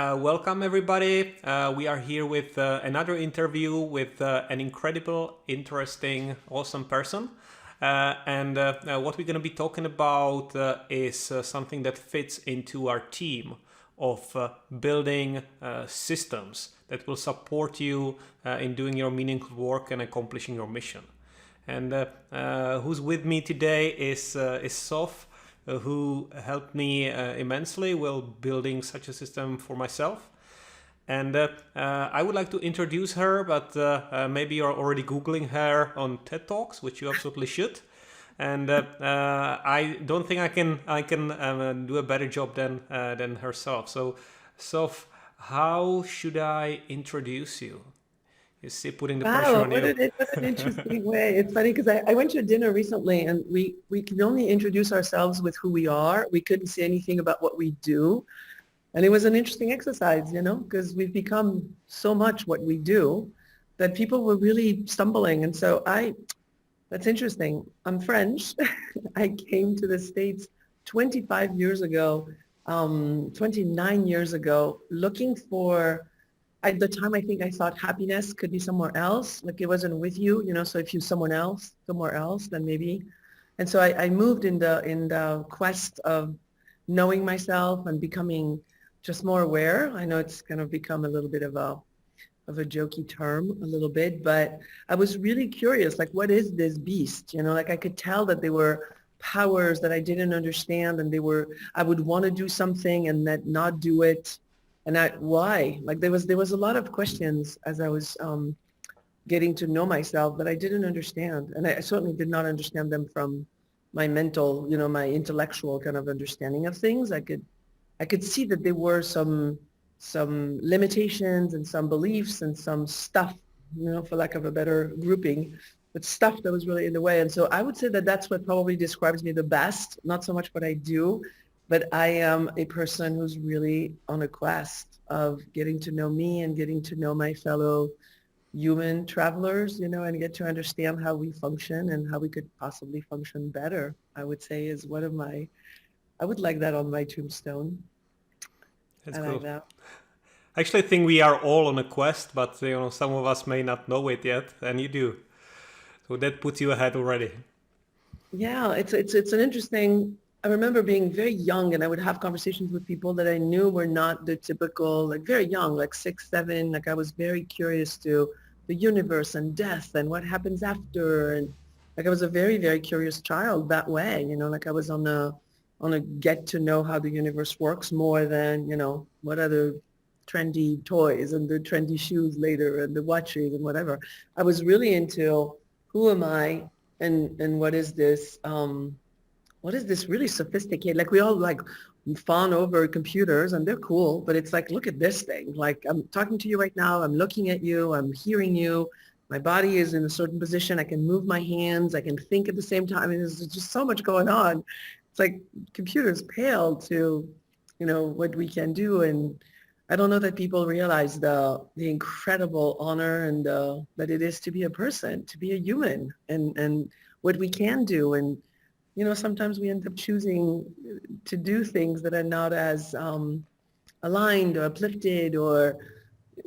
Welcome, everybody. We are here with another interview with an incredible, interesting, awesome person. And what we're going to be talking about is something that fits into our team of building systems that will support you in doing your meaningful work and accomplishing your mission. And who's with me today is Soph, who helped me immensely while building such a system for myself. And I would like to introduce her, but maybe you're already Googling her on TED Talks, which you absolutely should. And I don't think I can do a better job than herself. So, Soph, how should I introduce you? You see, putting the pressure Wow, on you. what an interesting way. It's funny because I went to a dinner recently and we can only introduce ourselves with who we are. We couldn't say anything about what we do. And it was an interesting exercise, because we've become so much what we do that people were really stumbling. And so that's interesting. I'm French. I came to the States 25 years ago, 29 years ago, looking for at the time, I think I thought happiness could be somewhere else, like it wasn't with you, so if you're someone else, somewhere else, then maybe. And so I moved in the quest of knowing myself and becoming just more aware. I know it's kind of become a little bit of a jokey term a little bit, but I was really curious, like, what is this beast? Like I could tell that there were powers that I didn't understand and I would want to do something and that not do it. And why? Like there was a lot of questions as I was getting to know myself that I didn't understand. And I certainly did not understand them from my mental, my intellectual kind of understanding of things. I could see that there were some limitations and some beliefs and some stuff, for lack of a better grouping, but stuff that was really in the way. And so I would say that that's what probably describes me the best, not so much what I do, but I am a person who's really on a quest of getting to know me and getting to know my fellow human travelers, and get to understand how we function and how we could possibly function better, I would say is I would like that on my tombstone. That's I like cool. that. I actually think we are all on a quest, but some of us may not know it yet, and you do. So that puts you ahead already. Yeah, it's an interesting. I remember being very young, and I would have conversations with people that I knew were not the typical, like very young, like 6, 7. Like I was very curious to the universe and death and what happens after, and like I was a very, very curious child that way. Like I was on a get to know how the universe works more than what are the trendy toys and the trendy shoes later and the watches and whatever. I was really into who am I and what is this really sophisticated, like we all like fawn over computers and they're cool, but it's like, look at this thing. Like I'm talking to you right now, I'm looking at you, I'm hearing you, my body is in a certain position, I can move my hands, I can think at the same time, and there's just so much going on. It's like computers pale to what we can do. And I don't know that people realize the incredible honor and that it is to be a person, to be a human, and what we can do. And sometimes we end up choosing to do things that are not as aligned or uplifted, or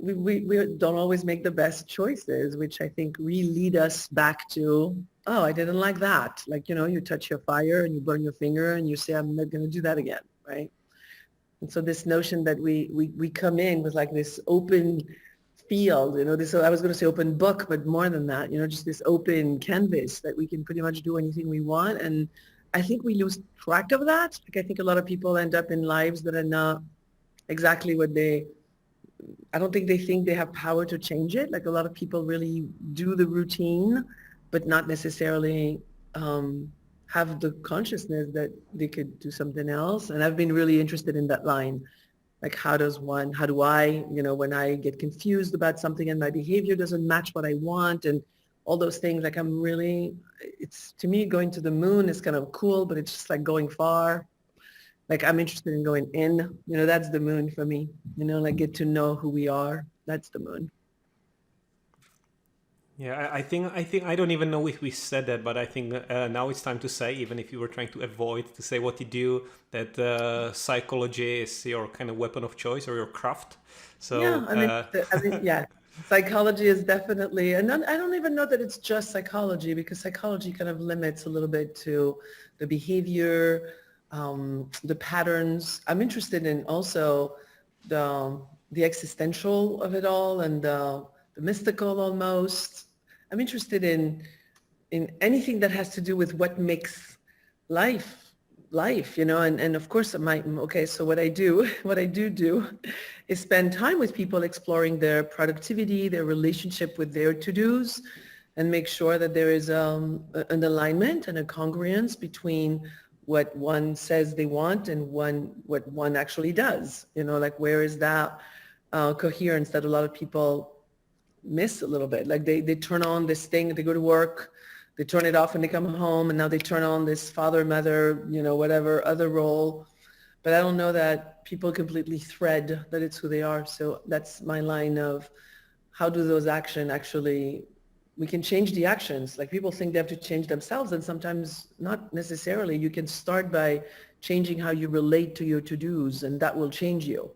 we don't always make the best choices, which I think really lead us back to, oh, I didn't like that. Like, you touch your fire and you burn your finger and you say, I'm not going to do that again, right? And so this notion that we come in with like this open field, this, I was going to say open book, but more than that, just this open canvas that we can pretty much do anything we want. And I think we lose track of that. Like I think a lot of people end up in lives that are not exactly I don't think they think they have power to change it. Like a lot of people really do the routine, but not necessarily have the consciousness that they could do something else. And I've been really interested in that line. Like how do I, when I get confused about something and my behavior doesn't match what I want and all those things, like it's to me going to the moon is kind of cool, but it's just like going far. Like I'm interested in going in, that's the moon for me, like get to know who we are. That's the moon. Yeah, I think I don't even know if we said that, but I think now it's time to say, even if you were trying to avoid to say what you do, that psychology is your kind of weapon of choice or your craft. Yeah, So yeah, psychology is definitely, and I don't even know that it's just psychology because psychology kind of limits a little bit to the behavior, the patterns. I'm interested in also the existential of it all and the mystical almost. I'm interested in anything that has to do with what makes life life, and of course okay, so what I do what I do is spend time with people exploring their productivity, their relationship with their to-dos, and make sure that there is an alignment and a congruence between what one says they want and what one actually does, like where is that coherence that a lot of people miss a little bit. Like they turn on this thing, they go to work, they turn it off when they come home, and now they turn on this father, mother, whatever other role. But I don't know that people completely thread that it's who they are. So that's my line of how do those action actually, we can change the actions. Like people think they have to change themselves, and sometimes not necessarily. You can start by changing how you relate to your to-dos, and that will change you.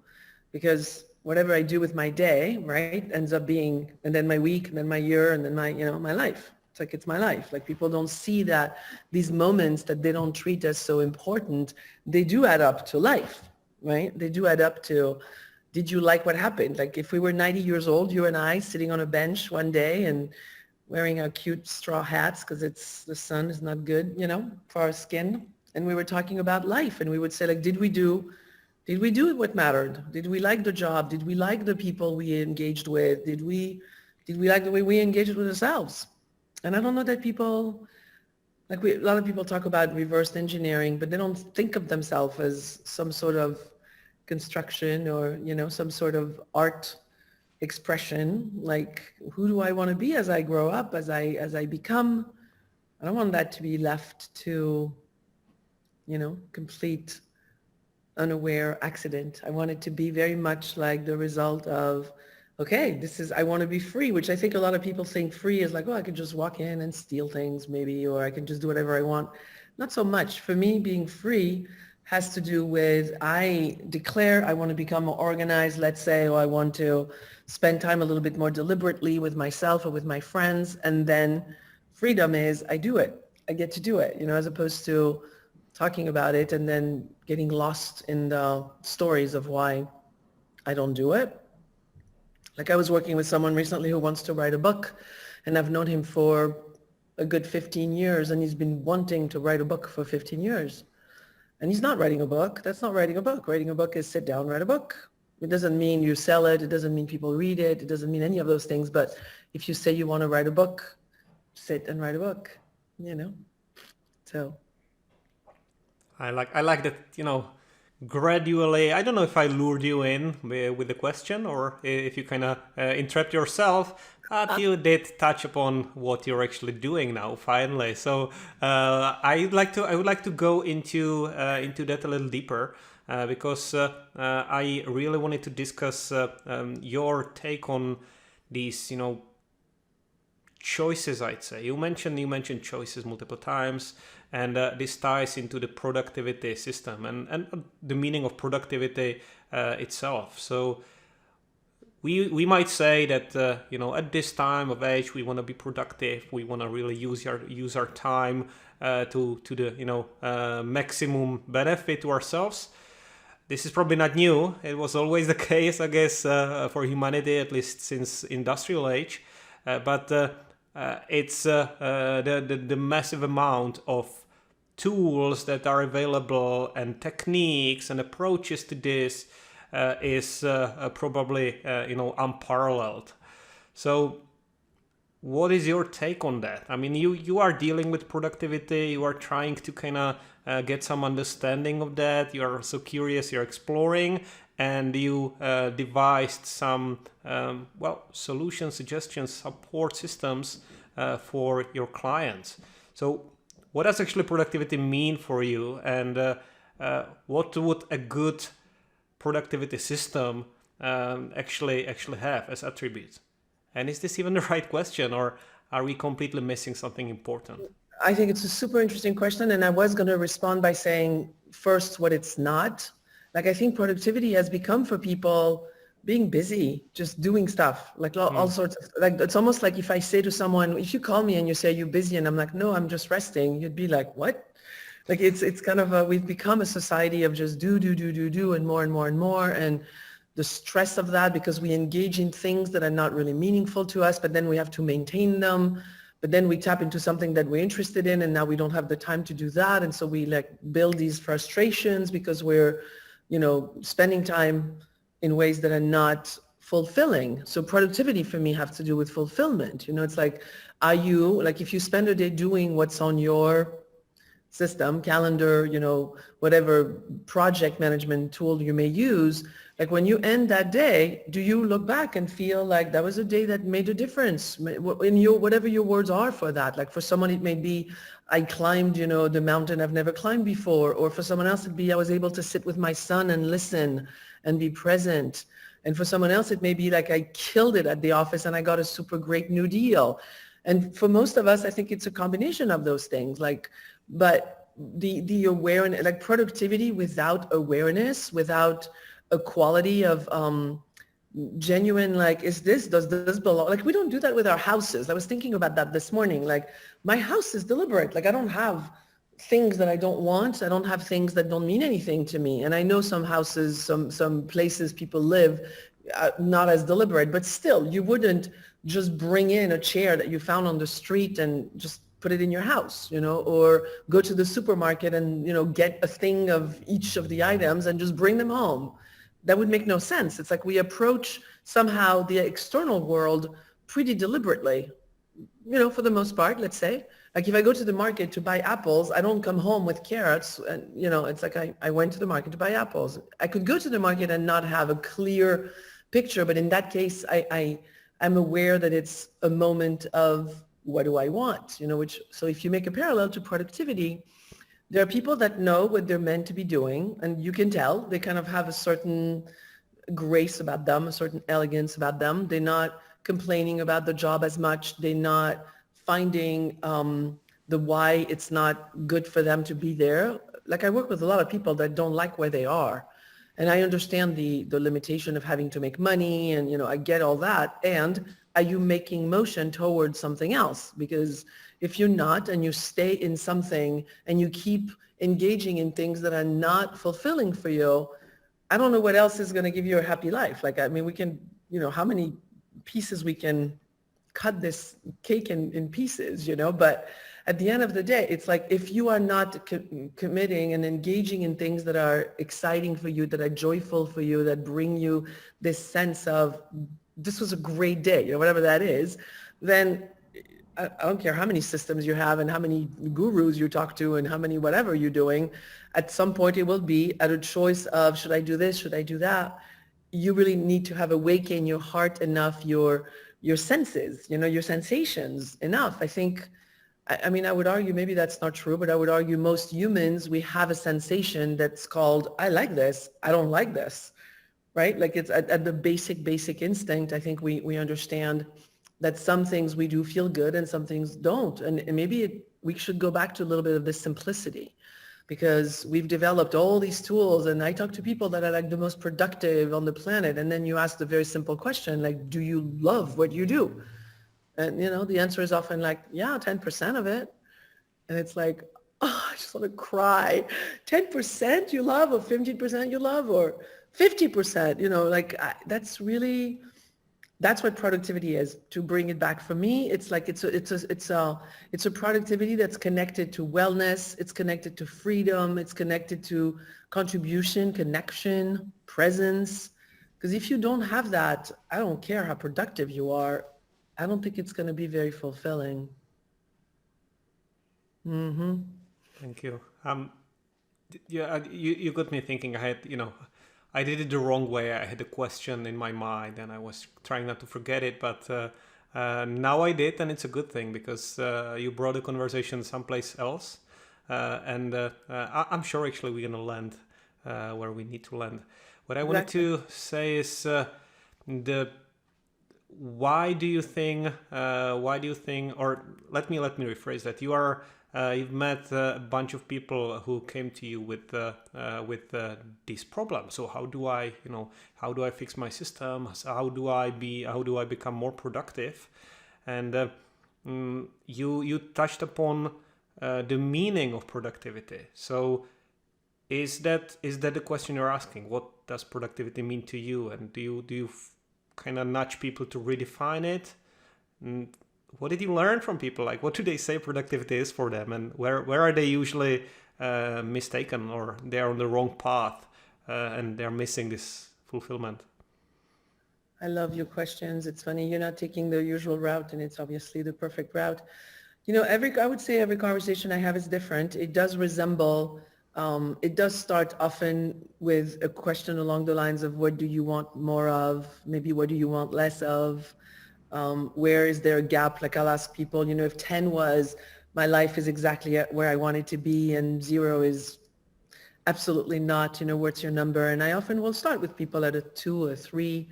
Because whatever I do with my day, right, ends up being, and then my week, and then my year, and then my life. It's like it's my life. Like people don't see that these moments that they don't treat as so important, they do add up to life, right? They do add up to, did you like what happened? Like if we were 90 years old, you and I sitting on a bench one day and wearing our cute straw hats because the sun is not good, for our skin. And we were talking about life, and we would say like, did we do what mattered? Did we like the job? Did we like the people we engaged with? Did we like the way we engaged with ourselves? And I don't know that people, like a lot of people talk about reverse engineering, but they don't think of themselves as some sort of construction or, some sort of art expression. Like, who do I want to be as I grow up, as I become? I don't want that to be left to, complete unaware accident. I want it to be very much like the result of, okay, I want to be free, which I think a lot of people think free is like, oh, I could just walk in and steal things maybe, or I can just do whatever I want. Not so much. For me, being free has to do with, I declare I want to become more organized, let's say, or I want to spend time a little bit more deliberately with myself or with my friends. And then freedom is I do it. I get to do it, as opposed to talking about it and then getting lost in the stories of why I don't do it. Like I was working with someone recently who wants to write a book, and I've known him for a good 15 years, and he's been wanting to write a book for 15 years. And he's not writing a book. That's not writing a book. Writing a book is sit down, write a book. It doesn't mean you sell it. It doesn't mean people read it. It doesn't mean any of those things. But if you say you want to write a book, sit and write a book, So I like that, gradually. I don't know if I lured you in with the question or if you kind of entrapped yourself, but you did touch upon what you're actually doing now. Finally, so I would like to go into that a little deeper. Because I really wanted to discuss your take on these, choices. I'd say you mentioned choices multiple times, and this ties into the productivity system and the meaning of productivity itself. So we might say that at this time of age we want to be productive. We want to really use our time to the maximum benefit to ourselves. This is probably not new. It was always the case, I guess, for humanity, at least since industrial age. But it's the massive amount of tools that are available and techniques and approaches to this is probably unparalleled. So what is your take on that? I mean, you are dealing with productivity. You are trying to kind of get some understanding of that. You are so curious. You're exploring, and you devised some solutions, suggestions, support systems for your clients. So, what does actually productivity mean for you, and what would a good productivity system actually have as attributes? And is this even the right question, or are we completely missing something important? I think it's a super interesting question, and I was going to respond by saying first what it's not. Like I think productivity has become for people being busy, just doing stuff, like all sorts of, like it's almost like if I say to someone, if you call me and you say you're busy and I'm like, no, I'm just resting, you'd be like, what? Like it's kind of we've become a society of just do and more and more and more. And the stress of that because we engage in things that are not really meaningful to us, but then we have to maintain them. But then we tap into something that we're interested in and now we don't have the time to do that. And so we like build these frustrations because we're, spending time in ways that are not fulfilling. So productivity for me has to do with fulfillment. It's like, like if you spend a day doing what's on your system, calendar, whatever project management tool you may use, like when you end that day, do you look back and feel like that was a day that made a difference in your, whatever your words are for that? Like for someone, it may be, I climbed, the mountain I've never climbed before. Or for someone else, it'd be, I was able to sit with my son and listen and be present. And for someone else, it may be like I killed it at the office and I got a super great new deal. And for most of us, I think it's a combination of those things. But the awareness, like productivity without awareness, without a quality of genuine, like, does this belong? Like we don't do that with our houses. I was thinking about that this morning. Like my house is deliberate. Like I don't have things that I don't want. I don't have things that don't mean anything to me. And I know some houses, some places people live, not as deliberate, but still you wouldn't just bring in a chair that you found on the street and just put it in your house, or go to the supermarket and, get a thing of each of the items and just bring them home. That would make no sense. It's like we approach somehow the external world pretty deliberately, for the most part, let's say. Like if I go to the market to buy apples, I don't come home with carrots and, it's like I went to the market to buy apples. I could go to the market and not have a clear picture, but in that case, I'm aware that it's a moment of what do I want, so if you make a parallel to productivity, there are people that know what they're meant to be doing, and you can tell they kind of have a certain grace about them, a certain elegance about them. They're not complaining about the job as much. They're not finding the why it's not good for them to be there. Like I work with a lot of people that don't like where they are. And I understand the limitation of having to make money and, I get all that. And are you making motion towards something else? Because if you're not and you stay in something and you keep engaging in things that are not fulfilling for you, I don't know what else is going to give you a happy life. Like, I mean, we can, how many pieces we can cut this cake in pieces, but at the end of the day, it's like if you are not committing and engaging in things that are exciting for you, that are joyful for you, that bring you this sense of this was a great day, whatever that is, then I don't care how many systems you have and how many gurus you talk to and how many whatever you're doing, at some point it will be at a choice of should I do this, should I do that? You really need to have awakened your heart enough, your senses, your sensations enough. I think, I mean, I would argue maybe that's not true, but I would argue most humans, we have a sensation that's called, I like this, I don't like this, right? Like it's at the basic instinct, I think we understand that some things we do feel good and some things don't. And maybe we should go back to a little bit of this simplicity because we've developed all these tools and I talk to people that are like the most productive on the planet. And then you ask the very simple question, like, do you love what you do? And, the answer is often like, yeah, 10% of it. And it's like, oh, I just want to cry. 10% you love or 15% you love or 50%, that's what productivity is. To bring it back for me, it's like it's a productivity that's connected to wellness, it's connected to freedom, it's connected to contribution, connection, presence. Because if you don't have that, I don't care how productive you are, I don't think it's going to be very fulfilling. Mm-hmm. Thank you. Yeah, you got me thinking. I did it the wrong way. I had a question in my mind, and I was trying not to forget it. But now I did, and it's a good thing because you brought the conversation someplace else, and I'm sure actually we're gonna land where we need to land. What I wanted Exactly. to say is the why do you think? Or let me rephrase that. You've met a bunch of people who came to you with this problem. So how do I fix my system? How do I become more productive? And you touched upon the meaning of productivity. So is that the question you're asking? What does productivity mean to you? And do you kind of nudge people to redefine it? And what did you learn from people? Like, what do they say productivity is for them, and where are they usually mistaken, or they're on the wrong path, and they're missing this fulfillment? I love your questions. It's funny, you're not taking the usual route, and it's obviously the perfect route. You know, I would say every conversation I have is different. It does resemble, it does start often with a question along the lines of what do you want more of? Maybe what do you want less of? Where is there a gap? Like I'll ask people, if 10 was my life is exactly at where I want it to be and 0 is absolutely not, what's your number? And I often will start with people at a 2 or 3,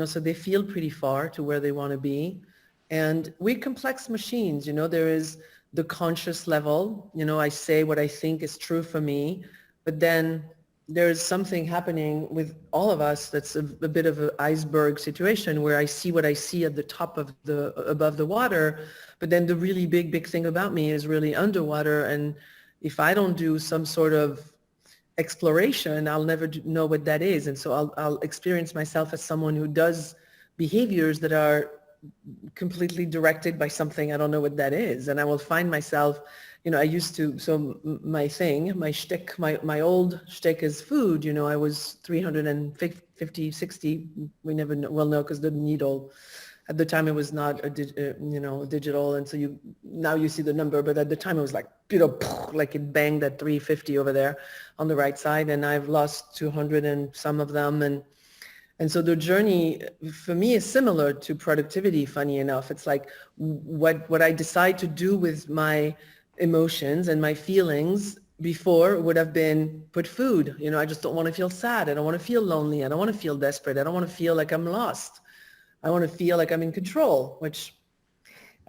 so they feel pretty far to where they want to be. And we're complex machines, there is the conscious level, I say what I think is true for me, but then there's something happening with all of us that's a bit of an iceberg situation where I see what I see at the top of above the water, but then the really big thing about me is really underwater. And if I don't do some sort of exploration, I'll never know what that is. And so I'll experience myself as someone who does behaviors that are completely directed by something I don't know what that is. And I will find myself, I used to, so my thing, my shtick, my old shtick is food. I was 350, 60, we never know, well, no, because the needle, at the time it was not digital. And so now you see the number, but at the time it was like, like it banged at 350 over there on the right side. And I've lost 200 and some of them. And so the journey for me is similar to productivity, funny enough. It's like what I decide to do with my emotions and my feelings before would have been put food. I just don't want to feel sad. I don't want to feel lonely. I don't want to feel desperate. I don't want to feel like I'm lost. I want to feel like I'm in control, which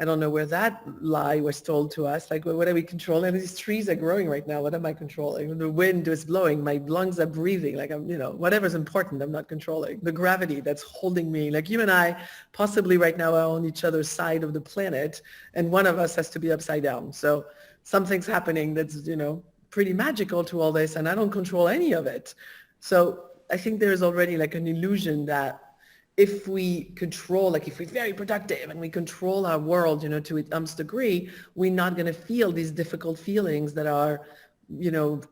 I don't know where that lie was told to us. Like, what are we controlling? These trees are growing right now. What am I controlling? The wind is blowing. My lungs are breathing. Like whatever's important, I'm not controlling. The gravity that's holding me. Like you and I possibly right now are on each other's side of the planet, and one of us has to be upside down. So something's happening that's, pretty magical to all this, and I don't control any of it. So I think there's already like an illusion that if we control, like if we're very productive and we control our world, to its nth degree, we're not going to feel these difficult feelings that are,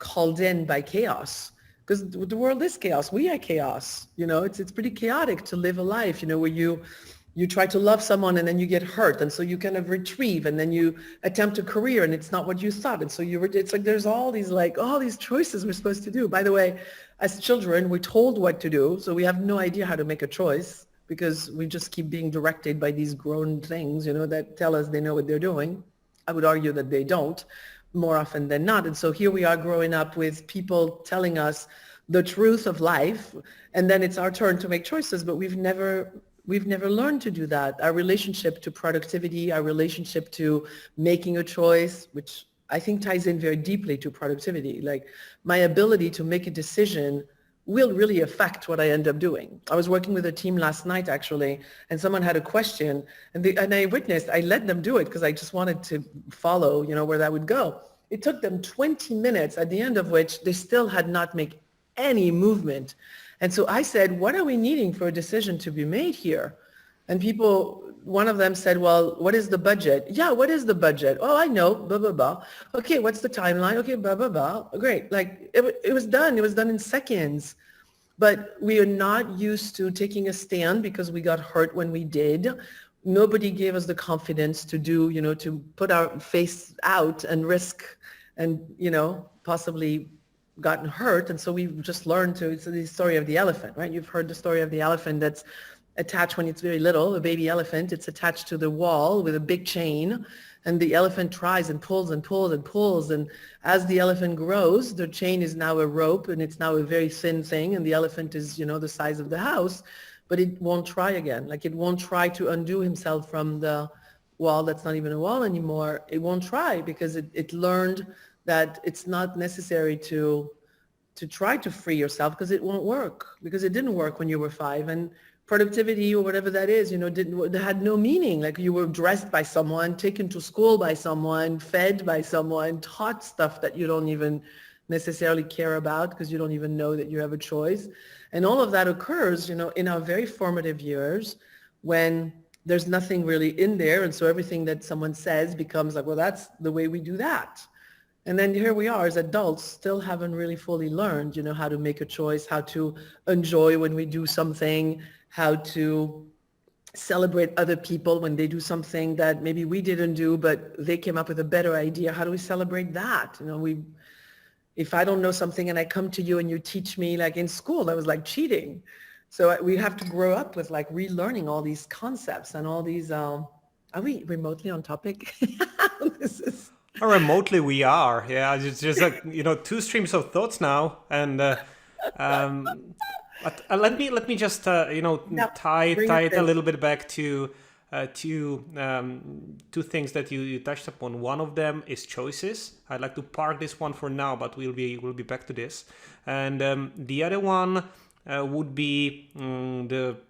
called in by chaos. Because the world is chaos. We are chaos. It's pretty chaotic to live a life, where you try to love someone and then you get hurt. And so you kind of retrieve and then you attempt a career and it's not what you thought. And so it's like there's all these choices we're supposed to do. By the way, as children, we're told what to do. So we have no idea how to make a choice because we just keep being directed by these grown things, that tell us they know what they're doing. I would argue that they don't more often than not. And so here we are growing up with people telling us the truth of life. And then it's our turn to make choices, but we've never learned to do that. Our relationship to productivity, our relationship to making a choice, which I think ties in very deeply to productivity. Like my ability to make a decision will really affect what I end up doing. I was working with a team last night actually, and someone had a question and I let them do it because I just wanted to follow, where that would go. It took them 20 minutes at the end of which they still had not made any movement. And so I said, what are we needing for a decision to be made here? And one of them said, well, what is the budget? Yeah, what is the budget? Oh, I know, blah, blah, blah. Okay, what's the timeline? Okay, blah, blah, blah. Great. Like it was done. It was done in seconds. But we are not used to taking a stand because we got hurt when we did. Nobody gave us the confidence to do, to put our face out and risk and, possibly gotten hurt. And so we just learned it's the story of the elephant, right? You've heard the story of the elephant that's attached when it's very little, a baby elephant. It's attached to the wall with a big chain. And the elephant tries and pulls and pulls and pulls. And as the elephant grows, the chain is now a rope and it's now a very thin thing. And the elephant is, the size of the house, but it won't try again. Like it won't try to undo himself from the wall that's not even a wall anymore. It won't try because it learned that it's not necessary to try to free yourself because it won't work, because it didn't work when you were 5. And productivity or whatever that is, had no meaning. Like you were dressed by someone, taken to school by someone, fed by someone, taught stuff that you don't even necessarily care about because you don't even know that you have a choice. And all of that occurs, in our very formative years when there's nothing really in there. And so everything that someone says becomes like, well, that's the way we do that. And then here we are as adults, still haven't really fully learned, how to make a choice, how to enjoy when we do something, how to celebrate other people when they do something that maybe we didn't do, but they came up with a better idea. How do we celebrate that? If I don't know something and I come to you and you teach me, like in school, that was like cheating. So we have to grow up with like relearning all these concepts and all these, are we remotely on topic? This is... Remotely we are, yeah. It's just like, two streams of thoughts now, and but let me just tie it a little bit back to two things that you touched upon. One of them is choices. I'd like to park this one for now, but we'll be back to this. And the other one would be what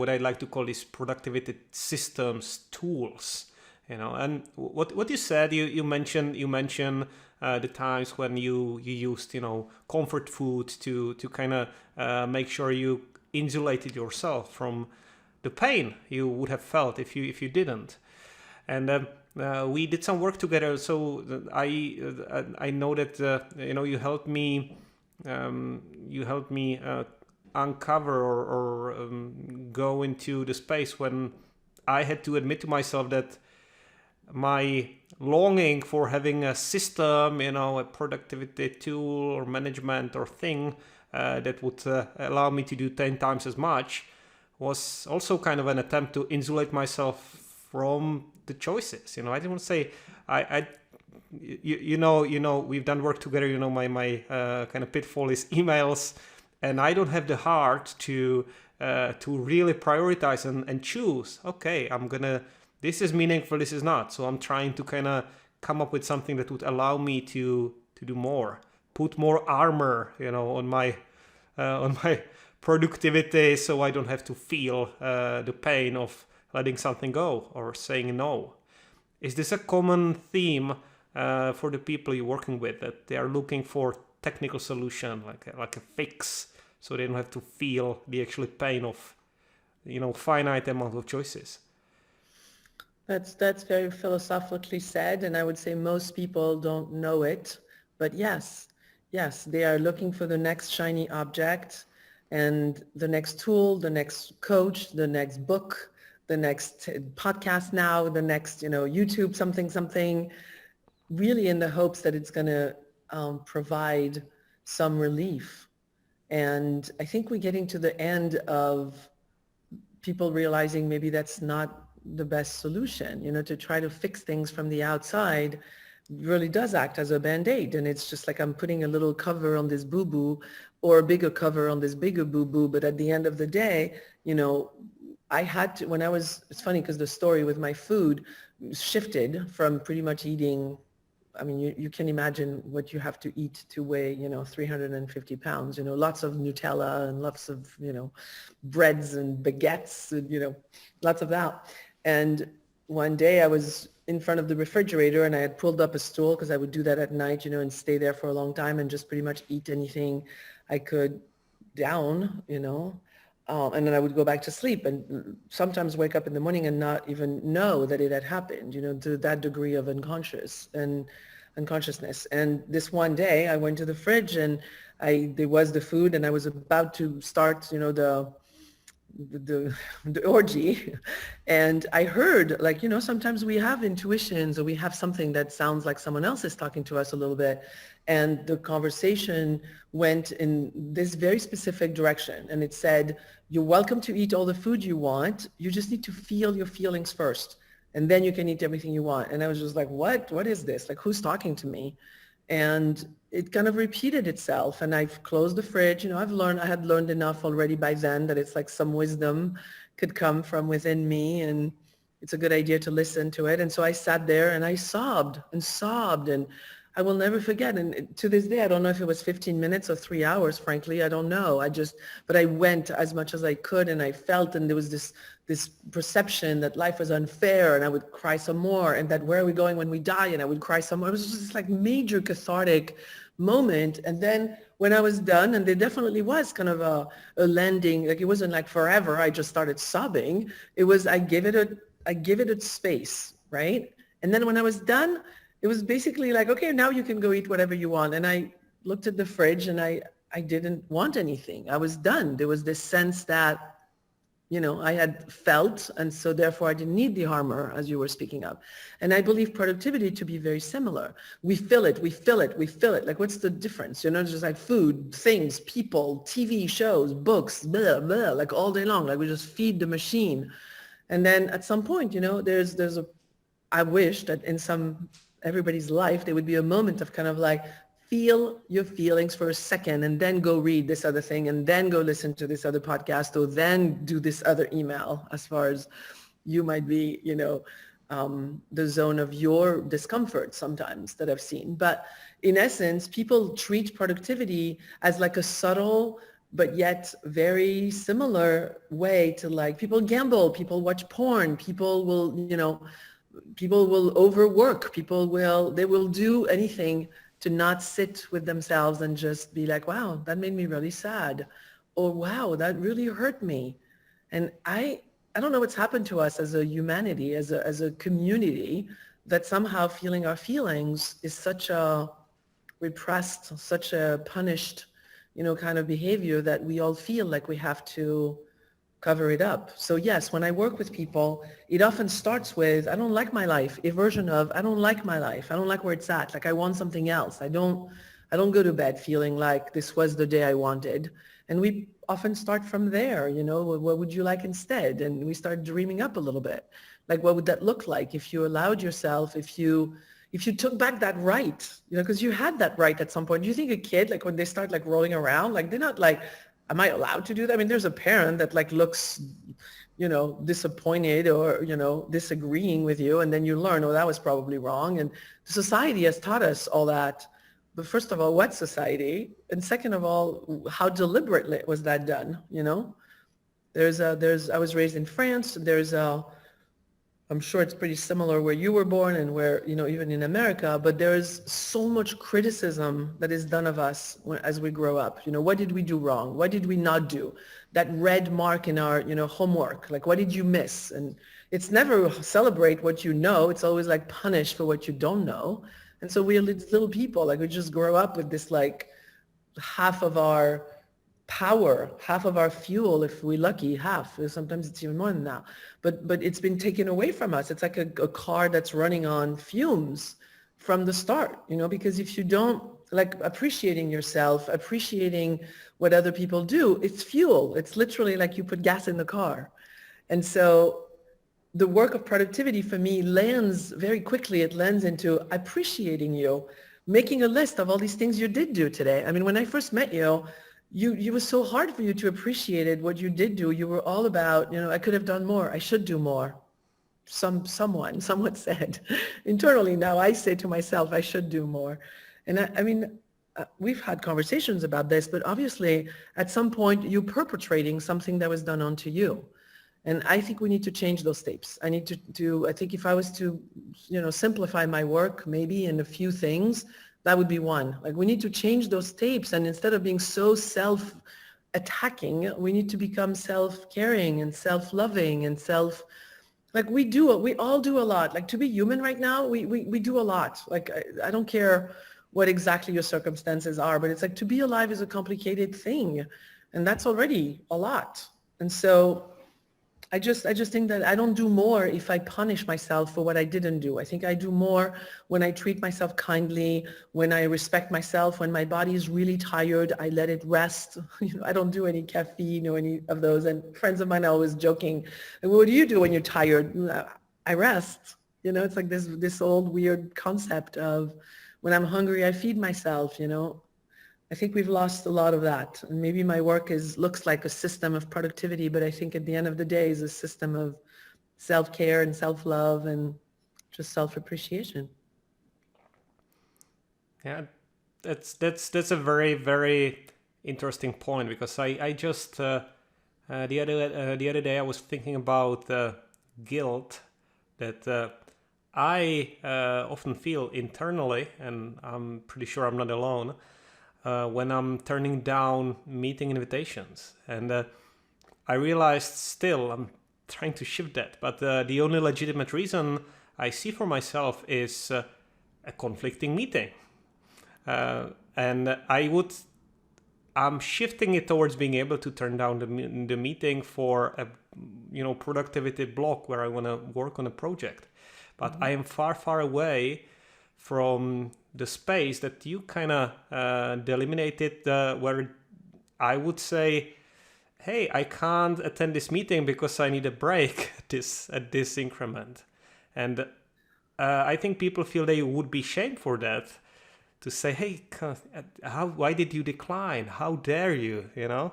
I'd like to call these productivity systems tools. And what you said, you mentioned the times when you used comfort food to kind of make sure you insulated yourself from the pain you would have felt if you didn't. And we did some work together, so I know that you helped me uncover or go into the space when I had to admit to myself that my longing for having a system, a productivity tool or management or thing that would allow me to do 10 times as much was also kind of an attempt to insulate myself from the choices. I didn't want to say we've done work together. My kind of pitfall is emails, and I don't have the heart to really prioritize and choose. Okay, this is meaningful, this is not. So I'm trying to kind of come up with something that would allow me to do more, put more armor, on my productivity, so I don't have to feel the pain of letting something go or saying no. Is this a common theme for the people you're working with, that they are looking for technical solution, like a fix, so they don't have to feel the actual pain of, finite amount of choices? That's very philosophically said, and I would say most people don't know it. But yes, they are looking for the next shiny object and the next tool, the next coach, the next book, the next podcast now, the next, YouTube, something, really in the hopes that it's going to provide some relief. And I think we're getting to the end of people realizing maybe that's not the best solution, to try to fix things from the outside really does act as a Band-Aid. And it's just like I'm putting a little cover on this boo-boo or a bigger cover on this bigger boo-boo. But at the end of the day, I had to, it's funny because the story with my food shifted from pretty much eating, you can imagine what you have to eat to weigh, 350 pounds, lots of Nutella and lots of, breads and baguettes, and, lots of that. And one day I was in front of the refrigerator and I had pulled up a stool because I would do that at night, and stay there for a long time and just pretty much eat anything I could down, and then I would go back to sleep and sometimes wake up in the morning and not even know that it had happened, to that degree of unconsciousness. And this one day I went to the fridge and there was the food and I was about to start, the orgy, and I heard, sometimes we have intuitions or we have something that sounds like someone else is talking to us a little bit, and the conversation went in this very specific direction, and it said, you're welcome to eat all the food you want, you just need to feel your feelings first. and then you can eat everything you want. And I was just like, what is this? Like, who's talking to me? And it kind of repeated itself. And I've closed the fridge. I had learned enough already by then that it's like some wisdom could come from within me, and it's a good idea to listen to it. And so I sat there and I sobbed and sobbed, and I will never forget. And to this day, I don't know if it was 15 minutes or 3 hours, frankly. I don't know. But I went as much as I could, and I felt, and there was this perception that life was unfair, and I would cry some more, and that where are we going when we die, and I would cry some more. It was just this like major cathartic moment. And then when I was done, and there definitely was kind of a landing, like it wasn't like forever, I just started sobbing. It was, I give it a space, right? And then when I was done, it was basically like, okay, now you can go eat whatever you want. And I looked at the fridge, and I didn't want anything. I was done. There was this sense that, I had felt, and so therefore I didn't need the armor, as you were speaking of. And I believe productivity to be very similar. We fill it. Like, what's the difference? Just like food, things, people, TV shows, books, blah, blah, like all day long. Like we just feed the machine. And then at some point, I wish that in everybody's life, there would be a moment of kind of like, feel your feelings for a second, and then go read this other thing, and then go listen to this other podcast, or then do this other email, as far as you might be, the zone of your discomfort sometimes that I've seen. But in essence, people treat productivity as like a subtle but yet very similar way to, like, people gamble, people watch porn, people will overwork, they will do anything to not sit with themselves and just be like, wow, that made me really sad. Or wow, that really hurt me. And I don't know what's happened to us as a humanity, as a community, that somehow feeling our feelings is such a repressed, such a punished, kind of behavior, that we all feel like we have to cover it up. So yes, when I work with people, it often starts with, I don't like my life, a version of, I don't like my life. I don't like where it's at. Like, I want something else. I don't go to bed feeling like this was the day I wanted. And we often start from there, what would you like instead? And we start dreaming up a little bit. Like, what would that look like if you allowed yourself, if you took back that right, because you had that right at some point. Do you think a kid, like when they start like rolling around, like they're not like, am I allowed to do that? I mean, there's a parent that like looks, disappointed or, disagreeing with you. And then you learn, oh, that was probably wrong. And society has taught us all that. But first of all, what society? And second of all, how deliberately was that done? I was raised in France. I'm sure it's pretty similar where you were born and where, even in America, but there's so much criticism that is done of us as we grow up. What did we do wrong? What did we not do? That red mark in our, homework, like, what did you miss? And it's never celebrate what you know. It's always like punish for what you don't know. And so we're little people, like we just grow up with this, like half of our power, half of our fuel, if we're lucky, half. Sometimes it's even more than that. But it's been taken away from us. It's like a car that's running on fumes from the start, because if you don't, like, appreciating yourself, appreciating what other people do, it's fuel. It's literally like you put gas in the car. And so the work of productivity for me lands very quickly. It lands into appreciating you, making a list of all these things you did do today. I mean, when I first met you, it was so hard for you to appreciate it, what you did do. You were all about, I could have done more. I should do more. Someone said internally. Now I say to myself, I should do more. And I mean, we've had conversations about this, but obviously at some point you're perpetrating something that was done onto you. And I think we need to change those tapes. I need I think if I was to, simplify my work, maybe in a few things, that would be one. Like, we need to change those tapes, and instead of being so self-attacking, we need to become self-caring and self-loving and like we all do a lot. Like, to be human right now, we do a lot. Like, I don't care what exactly your circumstances are, but it's like, to be alive is a complicated thing, and that's already a lot. And so I just think that I don't do more if I punish myself for what I didn't do. I think I do more when I treat myself kindly, when I respect myself, when my body is really tired, I let it rest. I don't do any caffeine or any of those. And friends of mine are always joking, what do you do when you're tired? I rest. It's like this old weird concept of when I'm hungry, I feed myself. I think we've lost a lot of that. And maybe my work looks like a system of productivity, but I think at the end of the day is a system of self-care and self-love and just self-appreciation. Yeah, that's a very very interesting point because I just the other day I was thinking about guilt that I often feel internally, and I'm pretty sure I'm not alone when I'm turning down meeting invitations, and I realized still I'm trying to shift that, but the only legitimate reason I see for myself is a conflicting meeting. And I'm shifting it towards being able to turn down the meeting for a productivity block where I want to work on a project, but I am far away from the space that you kind of delimited, where I would say, hey, I can't attend this meeting because I need a break at this increment. And I think people feel they would be shamed for that, to say, hey, why did you decline? How dare you? Yeah,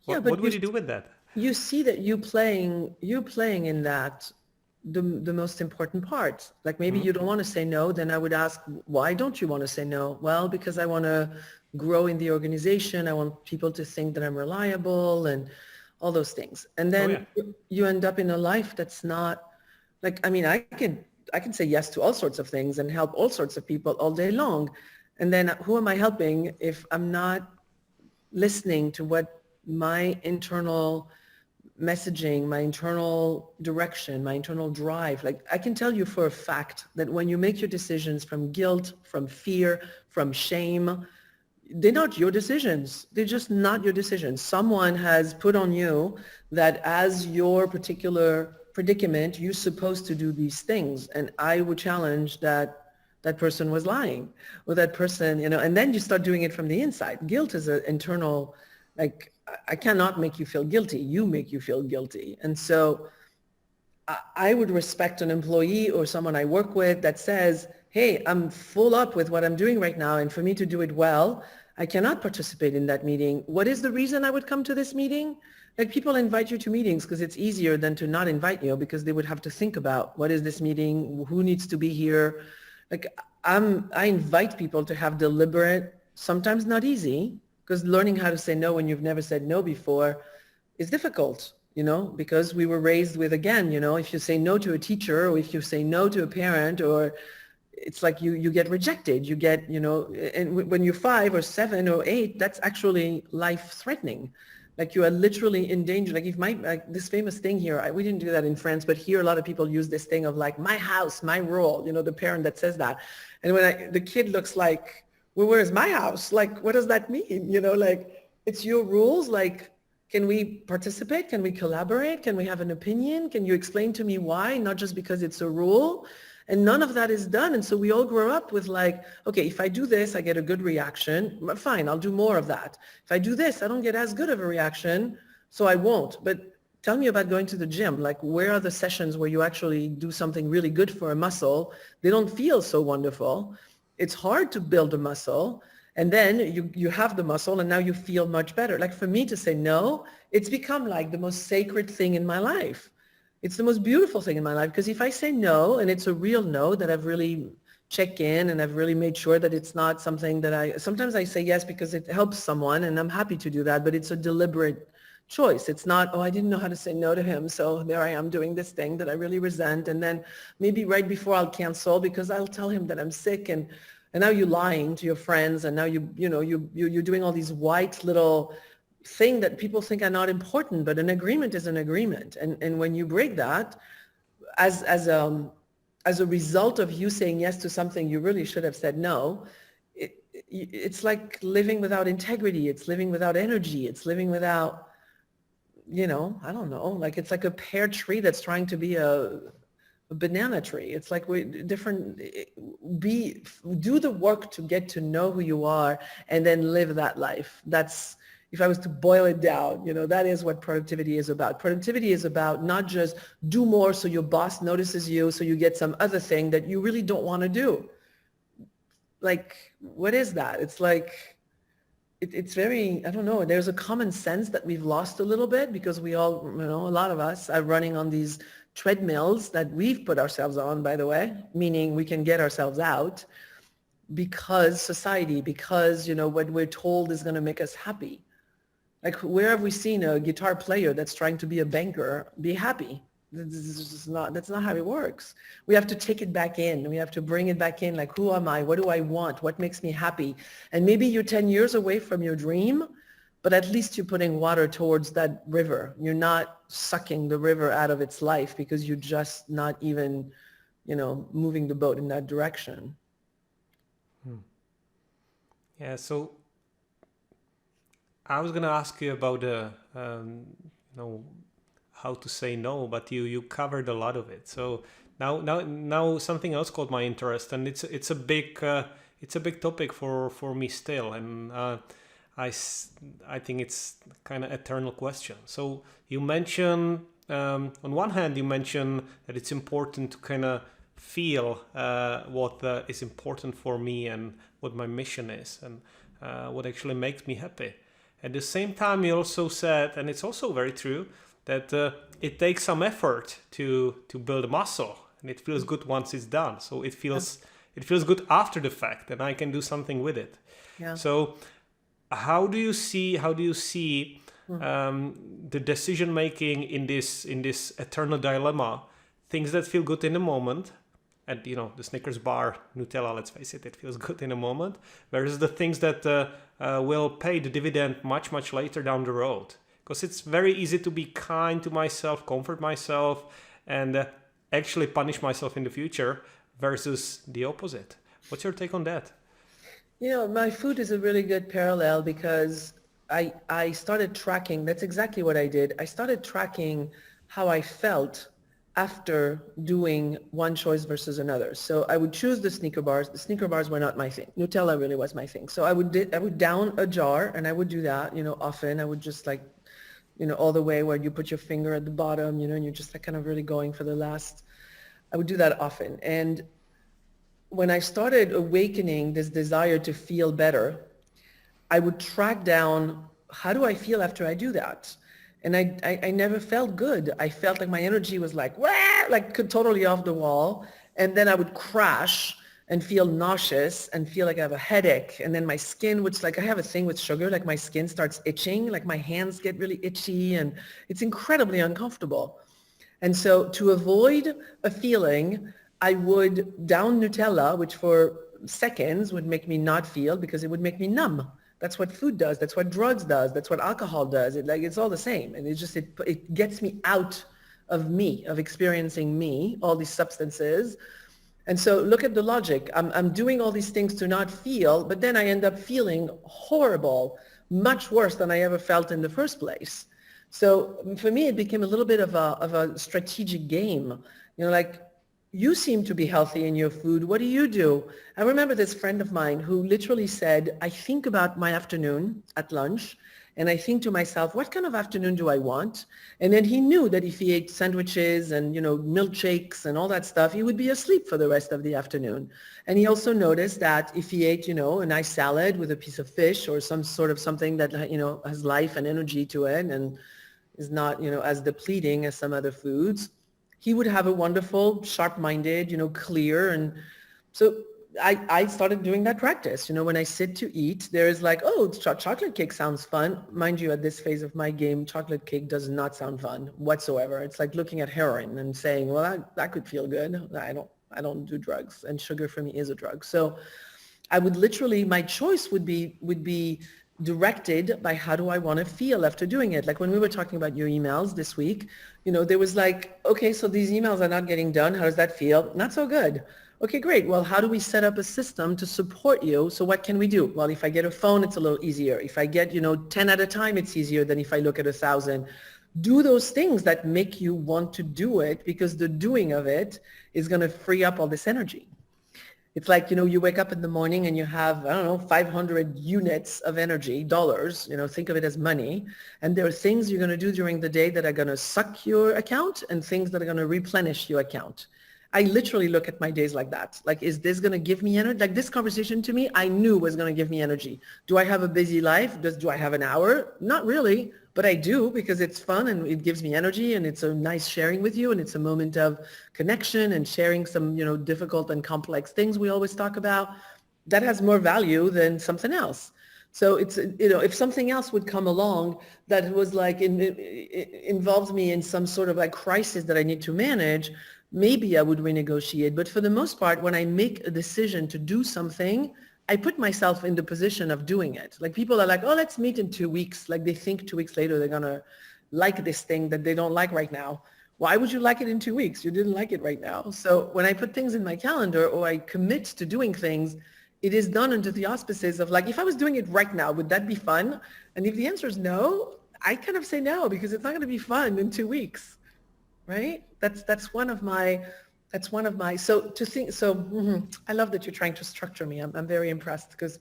What but would you do with that? you see that you playing in that the most important part. Like maybe you don't want to say no, then I would ask, why don't you want to say no? Well, because I want to grow in the organization. I want people to think that I'm reliable and all those things. And Oh yeah. then you end up in a life that's not like, I mean, I can say yes to all sorts of things and help all sorts of people all day long. And then who am I helping if I'm not listening to what my internal messaging, my internal direction, my internal drive. Like I can tell you for a fact that when you make your decisions from guilt, from fear, from shame, they're not your decisions. They're just not your decisions. Someone has put on you that as your particular predicament, you're supposed to do these things. And I would challenge that person was lying, or that person, and then you start doing it from the inside. Guilt is an internal, like, I cannot make you feel guilty. You make you feel guilty. And so I would respect an employee or someone I work with that says, hey, I'm full up with what I'm doing right now, and for me to do it well, I cannot participate in that meeting. What is the reason I would come to this meeting? Like people invite you to meetings because it's easier than to not invite you, because they would have to think about what is this meeting, who needs to be here. Like I invite people to have deliberate, sometimes not easy, because learning how to say no when you've never said no before is difficult, because we were raised with, again, if you say no to a teacher, or if you say no to a parent, or it's like you get rejected, you get, and when you're 5 or 7 or 8, that's actually life threatening. Like you are literally in danger. Like if like this famous thing here, we didn't do that in France, but here a lot of people use this thing of like, my house, my rule, the parent that says that. And when the kid looks like, well, where's my house? Like, what does that mean? Like it's your rules. Like, can we participate? Can we collaborate? Can we have an opinion? Can you explain to me why? Not just because it's a rule. And none of that is done. And so we all grow up with like, okay, if I do this, I get a good reaction. Fine, I'll do more of that. If I do this, I don't get as good of a reaction, so I won't. But tell me about going to the gym. Like, where are the sessions where you actually do something really good for a muscle? They don't feel so wonderful. It's hard to build a muscle. And then you have the muscle and now you feel much better. Like for me to say no, it's become like the most sacred thing in my life. It's the most beautiful thing in my life, because if I say no and it's a real no that I've really checked in and I've really made sure that it's not something that sometimes I say yes because it helps someone and I'm happy to do that, but it's a deliberate choice. It's not, oh, I didn't know how to say no to him, so there I am doing this thing that I really resent, and then maybe right before I'll cancel because I'll tell him that I'm sick, and now you're lying to your friends, and now you're doing all these white little thing that people think are not important, but an agreement is an agreement. And when you break that, as a result of you saying yes to something you really should have said no, it's like living without integrity. It's living without energy. It's living without, I don't know, like it's like a pear tree that's trying to be a banana tree. It's like we different, do the work to get to know who you are and then live that life. If I was to boil it down, that is what productivity is about. Productivity is about not just do more so your boss notices you, so you get some other thing that you really don't want to do. Like, what is that? It's like, it's very, I don't know, there's a common sense that we've lost a little bit because we all, a lot of us are running on these treadmills that we've put ourselves on, by the way, meaning we can get ourselves out because society, because, what we're told is going to make us happy. Like, where have we seen a guitar player that's trying to be a banker be happy? That's not how it works. We have to take it back in. We have to bring it back in. Like, who am I? What do I want? What makes me happy? And maybe you're 10 years away from your dream, but at least you're putting water towards that river. You're not sucking the river out of its life because you're just not even, moving the boat in that direction. Yeah, so I was gonna ask you about how to say no, but you covered a lot of it. So now something else caught my interest, and it's a big topic for me still, and I think it's kind of eternal question. So you mention on one hand you mention that it's important to kind of feel what is important for me and what my mission is and what actually makes me happy. At the same time, you also said, and it's also very true, that it takes some effort to build a muscle, and it feels good once it's done. So it feels good after the fact, and I can do something with it. Yeah. So how do you see the decision making in this eternal dilemma? Things that feel good in the moment, and the Snickers bar, Nutella, let's face it, it feels good in a moment, versus the things that will pay the dividend much later down the road. Because it's very easy to be kind to myself, comfort myself, and actually punish myself in the future versus the opposite. What's your take on that? My food is a really good parallel because I started tracking, that's exactly what I did. I started tracking how I felt after doing one choice versus another. So I would choose the Snicker bars. The Snicker bars were not my thing. Nutella really was my thing. So I would down a jar, and I would do that, often. I would just all the way where you put your finger at the bottom, and you're just kind of really going for the last. I would do that often. And when I started awakening this desire to feel better, I would track down, how do I feel after I do that? And I never felt good. I felt like my energy was like totally off the wall. And then I would crash and feel nauseous and feel like I have a headache. And then my skin would, I have a thing with sugar, like my skin starts itching, like my hands get really itchy, and it's incredibly uncomfortable. And so to avoid a feeling, I would down Nutella, which for seconds would make me not feel because it would make me numb. That's what food does. That's what drugs does. That's what alcohol does. It's all the same. And it gets me out of me, of experiencing me, all these substances. And so look at the logic. I'm doing all these things to not feel, but then I end up feeling horrible, much worse than I ever felt in the first place. So for me, it became a little bit of a strategic game. You seem to be healthy in your food. What do you do? I remember this friend of mine who literally said, I think about my afternoon at lunch, and I think to myself, what kind of afternoon do I want? And then he knew that if he ate sandwiches and, milkshakes and all that stuff, he would be asleep for the rest of the afternoon. And he also noticed that if he ate, a nice salad with a piece of fish or some sort of something that, has life and energy to it and is not, as depleting as some other foods, he would have a wonderful, sharp-minded, clear. And so I started doing that practice. When I sit to eat, there is chocolate cake sounds fun. Mind you, at this phase of my game, chocolate cake does not sound fun whatsoever. It's like looking at heroin and saying, well, that could feel good. I don't do drugs, and sugar for me is a drug. So I would literally, my choice would be directed by how do I want to feel after doing it. Like when we were talking about your emails this week, there was okay, so these emails are not getting done. How does that feel? Not so good. Okay, great. Well, how do we set up a system to support you? So what can we do? Well, if I get a phone, it's a little easier. If I get, 10 at a time, it's easier than if I look at 1,000. Do those things that make you want to do it, because the doing of it is going to free up all this energy. It's like, you wake up in the morning and you have, I don't know, 500 units of energy, dollars, think of it as money. And there are things you're going to do during the day that are going to suck your account and things that are going to replenish your account. I literally look at my days like that. Like, is this going to give me energy? Like this conversation to me, I knew was going to give me energy. Do I have a busy life? Do I have an hour? Not really, but I do because it's fun and it gives me energy and it's a nice sharing with you and it's a moment of connection and sharing some, difficult and complex things we always talk about. That has more value than something else. So it's, if something else would come along that was like, it involves me in some sort of like crisis that I need to manage, maybe I would renegotiate. But for the most part, when I make a decision to do something, I put myself in the position of doing it. Like people are like, oh, let's meet in 2 weeks. Like they think 2 weeks later, they're going to like this thing that they don't like right now. Why would you like it in 2 weeks? You didn't like it right now. So when I put things in my calendar or I commit to doing things, it is done under the auspices of like, if I was doing it right now, would that be fun? And if the answer is no, I kind of say no, because it's not going to be fun in 2 weeks, right? That's one of my, I love that you're trying to structure me. I'm very impressed because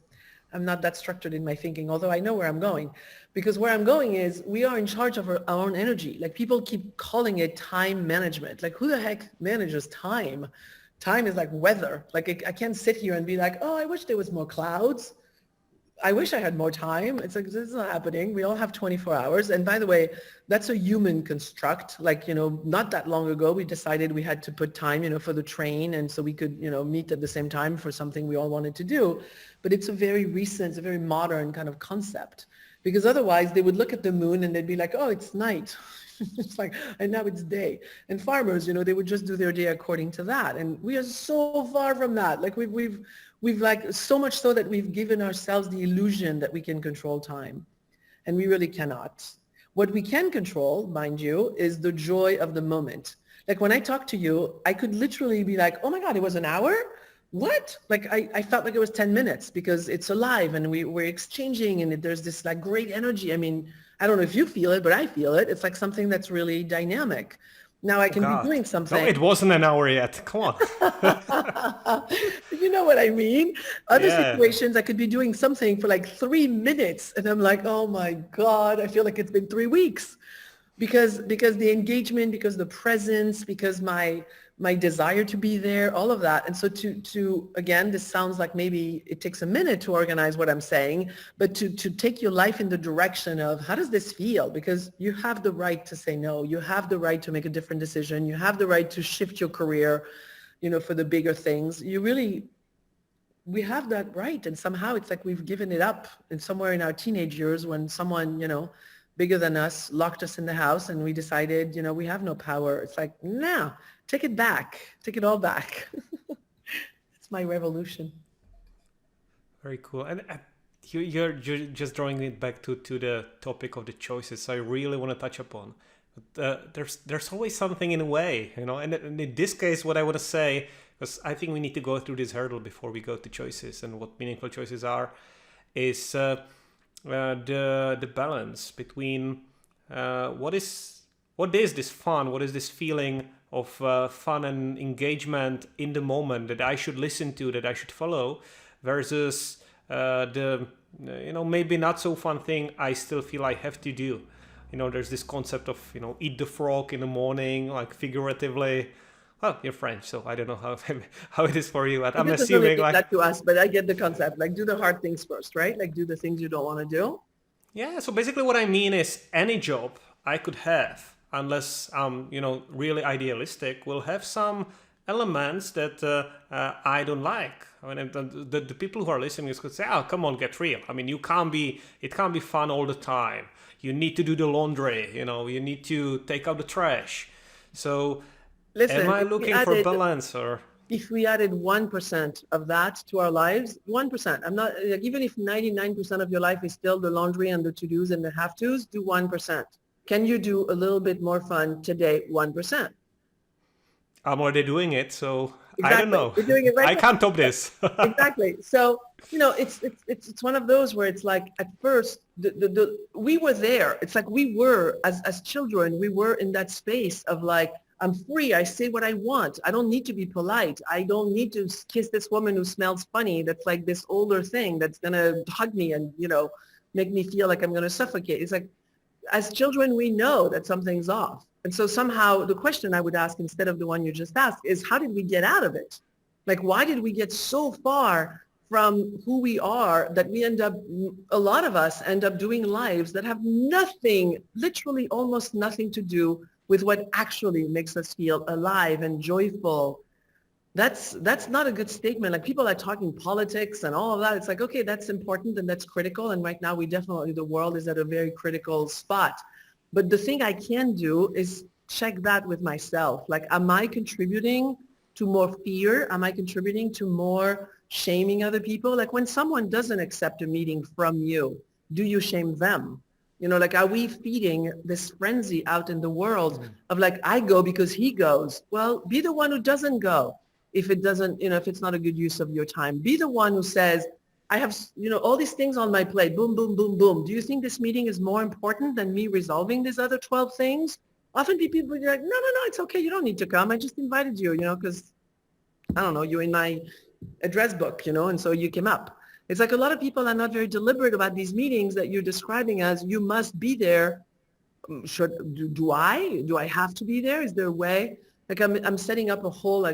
I'm not that structured in my thinking, although I know where I'm going. Because where I'm going is we are in charge of our own energy. Like people keep calling it time management. Like who the heck manages time? Time is like weather. Like I can't sit here and be like, oh, I wish there was more clouds. I wish I had more time. It's like, this is not happening. We all have 24 hours. And by the way, that's a human construct. Like, not that long ago, we decided we had to put time, for the train. And so we could, meet at the same time for something we all wanted to do. But it's a very recent, it's a very modern kind of concept. Because otherwise they would look at the moon and they'd be like, oh, it's night. It's like, and now it's day. And farmers, they would just do their day according to that. And we are so far from that. Like we've like so much so that we've given ourselves the illusion that we can control time. And we really cannot. What we can control, mind you, is the joy of the moment. Like when I talk to you, I could literally be like, oh my God, it was an hour? What? Like I felt like it was 10 minutes because it's alive and we're exchanging and there's this like great energy. I mean, I don't know if you feel it, but I feel it. It's like something that's really dynamic. Now I can be doing something. No, it wasn't an hour yet. Come on. You know what I mean? Other situations, I could be doing something for like 3 minutes and I'm like, oh my God, I feel like it's been 3 weeks because the engagement, because the presence, because my desire to be there, all of that. And so to again, this sounds like maybe it takes a minute to organize what I'm saying, but to take your life in the direction of how does this feel? Because you have the right to say no. You have the right to make a different decision. You have the right to shift your career, for the bigger things. We have that right. And somehow it's like we've given it up and somewhere in our teenage years when someone, bigger than us locked us in the house and we decided, we have no power. It's like, no. Take it back. Take it all back. It's my revolution. Very cool. And you're just drawing it back to the topic of the choices I really want to touch upon. But there's always something in a way, and in this case, what I want to say, because I think we need to go through this hurdle before we go to choices and what meaningful choices are, is the balance between what is this fun, what is this feeling of fun and engagement in the moment that I should listen to, that I should follow, versus the maybe not so fun thing I still feel I have to do. There's this concept of eat the frog in the morning, like figuratively. Well, you're French, so I don't know how it is for you, but I'm assuming like that to us, but I get the concept. Like do the hard things first, right? Like do the things you don't want to do. Yeah. So basically, what I mean is any job I could have, unless I'm, really idealistic, will have some elements that I don't like. I mean, the people who are listening could say, "Oh, come on, get real." I mean, it can't be fun all the time. You need to do the laundry. You need to take out the trash. So, listen, am I looking for balance or? If we added 1% of that to our lives, 1%. I'm not like, even if 99% of your life is still the laundry and the to-dos and the have-tos, do 1%. Can you do a little bit more fun today, 1%? I'm already doing it, so exactly. I don't know. You're doing it right I can't top this. Exactly. So, it's one of those where it's like at first we were there. It's like we were as children, we were in that space of like, I'm free. I say what I want. I don't need to be polite. I don't need to kiss this woman who smells funny. That's like this older thing that's going to hug me and, make me feel like I'm going to suffocate. It's like, as children, we know that something's off. And so somehow the question I would ask instead of the one you just asked is, how did we get out of it? Like, why did we get so far from who we are that we end up, a lot of us end up doing lives that have nothing, literally almost nothing to do with what actually makes us feel alive and joyful. That's not a good statement. Like, people are talking politics and all of that. It's like, okay, that's important and that's critical. And right now the world is at a very critical spot. But the thing I can do is check that with myself. Like, am I contributing to more fear? Am I contributing to more shaming other people? Like, when someone doesn't accept a meeting from you, do you shame them? Like, are we feeding this frenzy out in the world of like, I go because he goes? Well, be the one who doesn't go. If it doesn't, if it's not a good use of your time, be the one who says, I have, all these things on my plate, boom, boom, boom, boom. Do you think this meeting is more important than me resolving these other 12 things? Often people are like, no, it's okay. You don't need to come. I just invited you, because, I don't know, you're in my address book, and so you came up. It's like a lot of people are not very deliberate about these meetings that you're describing as you must be there. Do I have to be there? Is there a way? Like, I'm setting up a whole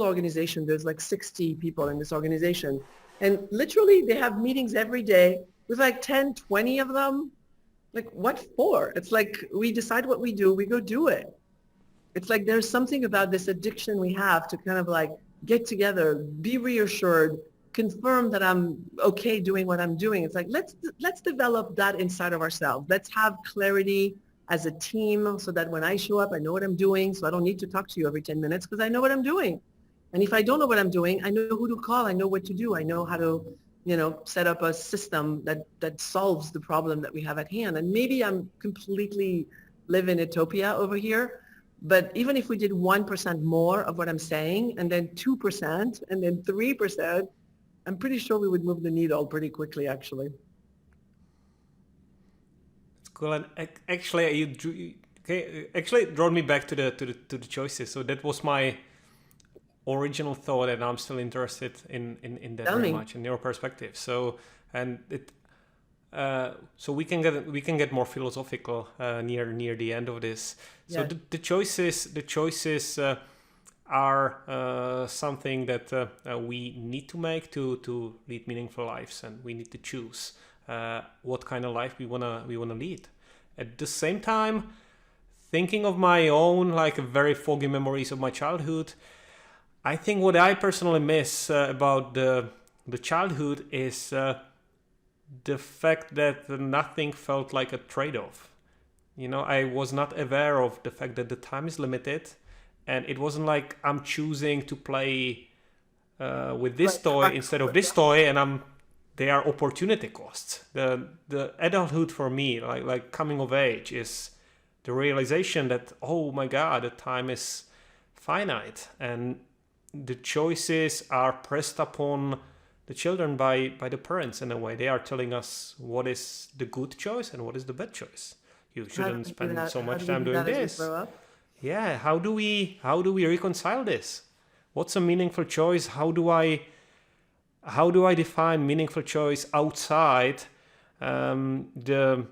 organization. There's like 60 people in this organization. And literally they have meetings every day with like 10, 20 of them. Like, what for? It's like, we decide what we do, we go do it. It's like there's something about this addiction we have to kind of like get together, be reassured, confirm that I'm okay doing what I'm doing. It's like, let's develop that inside of ourselves. Let's have clarity as a team so that when I show up, I know what I'm doing. So I don't need to talk to you every 10 minutes because I know what I'm doing. And if I don't know what I'm doing, I know who to call. I know what to do. I know how to, set up a system that solves the problem that we have at hand. And maybe I'm completely live in utopia over here. But even if we did 1% more of what I'm saying, and then 2%, and then 3%, I'm pretty sure we would move the needle pretty quickly, actually. It's cool. And actually, it brought me back to the choices. So that was my original thought, and I'm still interested in that very much, in your perspective. So, and it. So we can get more philosophical near the end of this. So yeah. the choices are something that we need to make to lead meaningful lives, and we need to choose what kind of life we wanna lead. At the same time, thinking of my own like very foggy memories of my childhood, I think what I personally miss about the childhood is the fact that nothing felt like a trade-off. I was not aware of the fact that the time is limited, and it wasn't like I'm choosing to play with this toy instead of this toy, and they are opportunity costs. The adulthood for me, like coming of age, is the realization that, oh my God, the time is finite, and the choices are pressed upon the children by the parents in a way. They are telling us what is the good choice and what is the bad choice. You shouldn't spend so much time doing this. Yeah, how do we reconcile this? What's a meaningful choice? How do I define meaningful choice outside the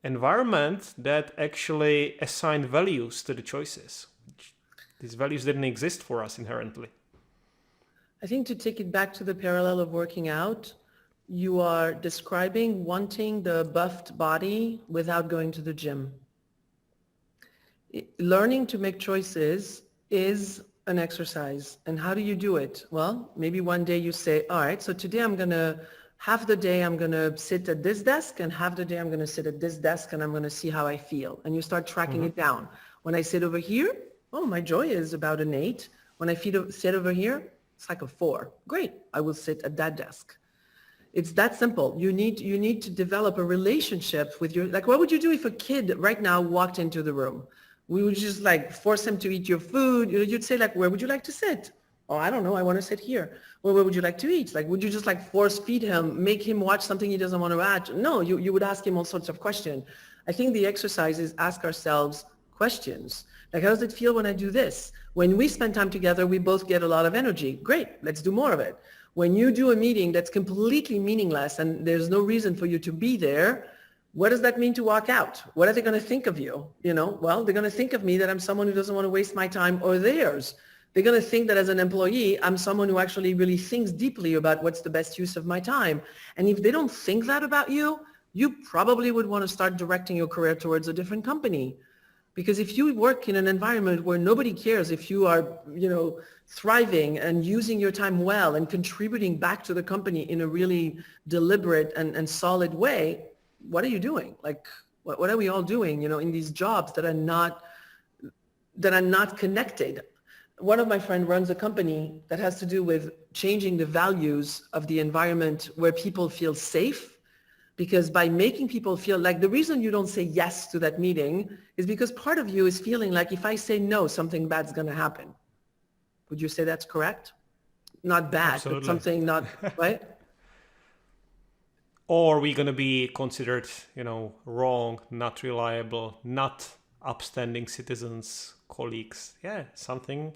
environment that actually assigned values to the choices? These values didn't exist for us inherently. I think to take it back to the parallel of working out, you are describing wanting the buffed body without going to the gym. Learning to make choices is an exercise. And how do you do it? Well, maybe one day you say, all right, so today half the day I'm going to sit at this desk, and half the day I'm going to sit at this desk, and I'm going to see how I feel. And you start tracking it down. When I sit over here, oh, my joy is about an 8. When I sit over here, it's like a 4. Great. I will sit at that desk. It's that simple. You need to develop a relationship with like, what would you do if a kid right now walked into the room? We would just like force him to eat your food. You'd say like, where would you like to sit? Oh, I don't know. I want to sit here. Well, where would you like to eat? Like, would you just like force feed him, make him watch something he doesn't want to watch? No, you would ask him all sorts of questions. I think the exercise is ask ourselves Questions. Like, how does it feel when I do this? When we spend time together, we both get a lot of energy. Great, let's do more of it. When you do a meeting that's completely meaningless and there's no reason for you to be there, what does that mean to walk out? What are they going to think of you? Well, they're going to think of me that I'm someone who doesn't want to waste my time or theirs. They're going to think that as an employee, I'm someone who actually really thinks deeply about what's the best use of my time. And if they don't think that about you, you probably would want to start directing your career towards a different company. Because if you work in an environment where nobody cares if you are, thriving and using your time well and contributing back to the company in a really deliberate and solid way, what are you doing? Like, what are we all doing, in these jobs that are not connected? One of my friends runs a company that has to do with changing the values of the environment where people feel safe. Because by making people feel like, the reason you don't say yes to that meeting is because part of you is feeling like, if I say no, something bad's going to happen. Would you say that's correct? Not bad, Absolutely. but something not, right? Or we're going to be considered, wrong, not reliable, not upstanding citizens, colleagues. Yeah, something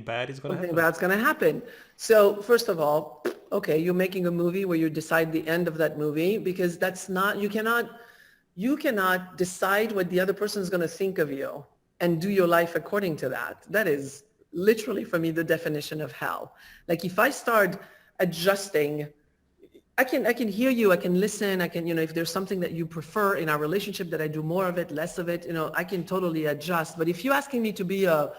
bad is going to happen. Something bad's going to happen. So first of all, okay, you're making a movie where you decide the end of that movie, because that's not, you cannot decide what the other person is going to think of you and do your life according to that. That is literally, for me, the definition of hell. Like, if I start adjusting, I can hear you, I can listen, I can, if there's something that you prefer in our relationship, that I do more of it, less of it, I can totally adjust. But if you're asking me to be a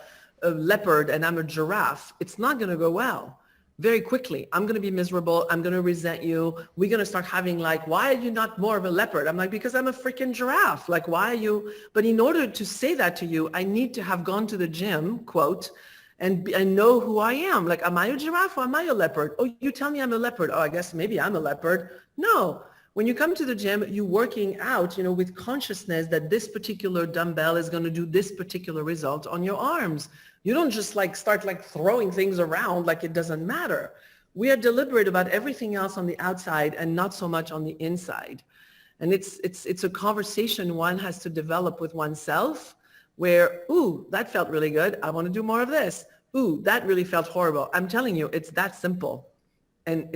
leopard and I'm a giraffe, it's not going to go well. Very quickly, I'm going to be miserable. I'm going to resent you. We're going to start having like, why are you not more of a leopard? I'm like, because I'm a freaking giraffe. Like, why are you? But in order to say that to you, I need to have gone to the gym, quote, and know who I am. Like, am I a giraffe or am I a leopard? Oh, you tell me I'm a leopard. Oh, I guess maybe I'm a leopard. No. When you come to the gym, you're working out, with consciousness that this particular dumbbell is going to do this particular result on your arms. You don't just start throwing things around like it doesn't matter. We are deliberate about everything else on the outside and not so much on the inside. And it's a conversation one has to develop with oneself where, ooh, that felt really good. I want to do more of this. Ooh, that really felt horrible. I'm telling you, it's that simple. And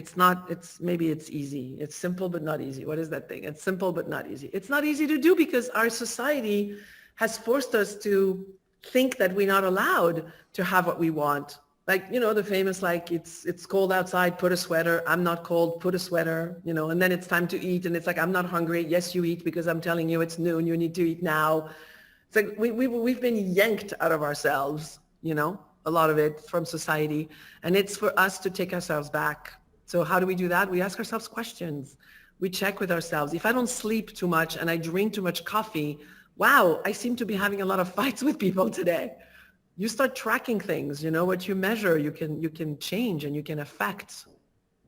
maybe it's easy. It's simple, but not easy. What is that thing? It's simple, but not easy. It's not easy to do because our society has forced us to think that we're not allowed to have what we want. Like, the famous, it's cold outside, put a sweater. I'm not cold, put a sweater, and then it's time to eat. And it's like, I'm not hungry. Yes, you eat because I'm telling you it's noon. You need to eat now. It's like we've been yanked out of ourselves, a lot of it from society. And it's for us to take ourselves back. So how do we do that? We ask ourselves questions. We check with ourselves. If I don't sleep too much and I drink too much coffee, wow, I seem to be having a lot of fights with people today. You start tracking things, what you measure, you can change and you can affect.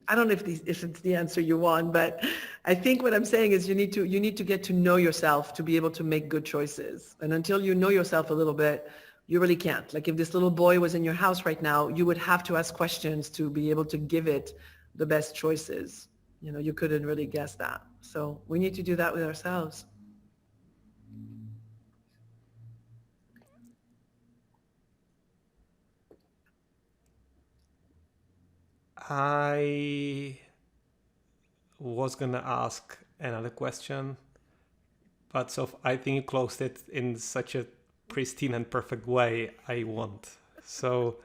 I don't know if it's the answer you want, but I think what I'm saying is you need to get to know yourself to be able to make good choices. And until you know yourself a little bit, you really can't. Like, if this little boy was in your house right now, you would have to ask questions to be able to give it the best choices. You couldn't really guess that. So we need to do that with ourselves. I was gonna ask another question, but I think you closed it in such a pristine and perfect way I want. So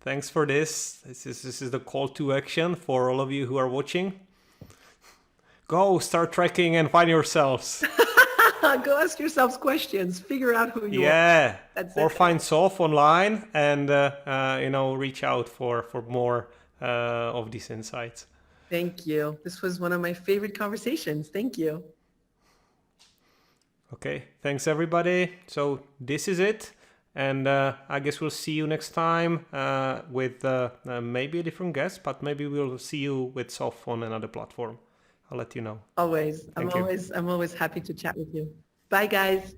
thanks for this. This is the call to action for all of you who are watching. Go start trekking and find yourselves. Go ask yourselves questions. Figure out who you are. Yeah. That's Or it. find Soph online and reach out for more of these insights. Thank you. This was one of my favorite conversations. Thank you. Okay, thanks everybody. So this is it. And I guess we'll see you next time with maybe a different guest, but maybe we'll see you with Soph on another platform. I'll let you know. Always. Thank you. I'm always happy to chat with you. Bye, guys.